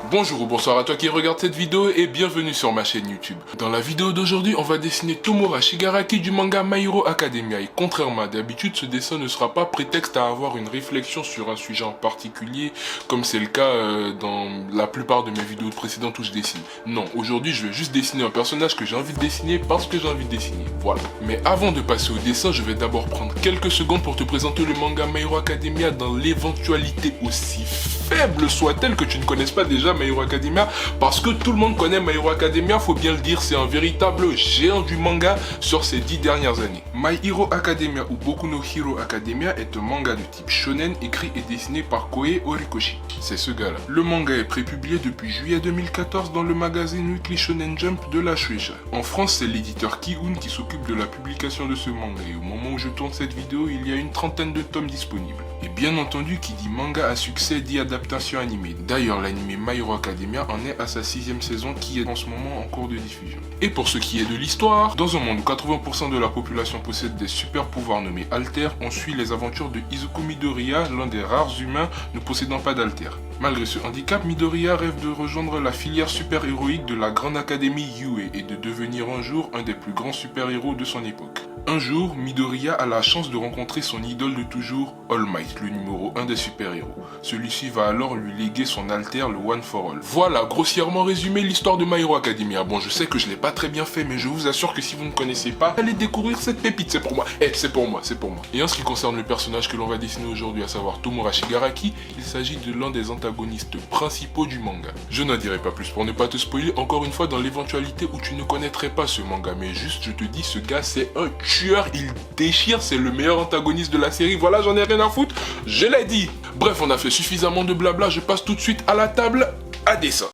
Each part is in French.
Bonjour ou bonsoir à toi qui regarde cette vidéo et bienvenue sur ma chaîne YouTube. Dans la vidéo d'aujourd'hui, on va dessiner Tomura Shigaraki du manga My Hero Academia et contrairement à d'habitude, ce dessin ne sera pas prétexte à avoir une réflexion sur un sujet en particulier comme c'est le cas dans la plupart de mes vidéos précédentes où je dessine. Non, aujourd'hui je vais juste dessiner un personnage que j'ai envie de dessiner parce que j'ai envie de dessiner, voilà. Mais avant de passer au dessin, je vais d'abord prendre quelques secondes pour te présenter le manga My Hero Academia dans l'éventualité aussi faible soit-elle que tu ne connaisses pas déjà My Hero Academia, parce que tout le monde connaît My Hero Academia, faut bien le dire, c'est un véritable géant du manga sur ces 10 dernières années. My Hero Academia ou Boku no Hero Academia est un manga de type shonen écrit et dessiné par Koei Horikoshi. C'est ce gars-là. Le manga est prépublié depuis juillet 2014 dans le magazine Weekly Shonen Jump de la Shueisha. En France, c'est l'éditeur Kiun qui s'occupe de la publication de ce manga et au moment où je tourne cette vidéo, il y a une trentaine de tomes disponibles. Et bien entendu, qui dit manga à succès dit adaptation animée. D'ailleurs, l'anime My Hero Academia en est à sa 6ème saison qui est en ce moment en cours de diffusion. Et pour ce qui est de l'histoire, dans un monde où 80% de la population possède des super pouvoirs nommés Alter, on suit les aventures de Izuku Midoriya, l'un des rares humains ne possédant pas d'Alter. Malgré ce handicap, Midoriya rêve de rejoindre la filière super-héroïque de la grande académie Yue et de devenir un jour un des plus grands super-héros de son époque. Un jour, Midoriya a la chance de rencontrer son idole de toujours, All Might, le numéro 1 des super-héros. Celui-ci va alors lui léguer son alter, le One for All. Voilà, grossièrement résumé l'histoire de My Hero Academia. Bon, je sais que je l'ai pas très bien fait, mais je vous assure que si vous ne connaissez pas, allez découvrir cette pépite, c'est pour moi. C'est pour moi, c'est pour moi. Et en ce qui concerne le personnage que l'on va dessiner aujourd'hui, à savoir Tomura Shigaraki, il s'agit de l'un des antagonistes principaux du manga. Je n'en dirai pas plus pour ne pas te spoiler, encore une fois, dans l'éventualité où tu ne connaîtrais pas ce manga, mais juste, je te dis, ce gars, c'est un tueur, il déchire, c'est le meilleur antagoniste de la série, voilà, j'en ai rien à foutre, je l'ai dit. Bref, on a fait suffisamment de blabla, je passe tout de suite à la table, à dessin.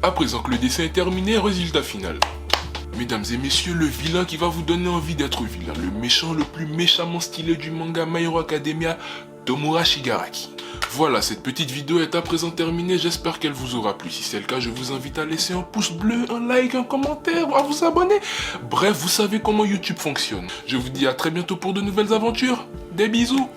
À présent que le dessin est terminé, résultat final. Mesdames et messieurs, le vilain qui va vous donner envie d'être vilain, le méchant le plus méchamment stylé du manga My Hero Academia, Tomura Shigaraki. Voilà, cette petite vidéo est à présent terminée, j'espère qu'elle vous aura plu. Si c'est le cas, je vous invite à laisser un pouce bleu, un like, un commentaire, à vous abonner. Bref, vous savez comment YouTube fonctionne. Je vous dis à très bientôt pour de nouvelles aventures. Des bisous.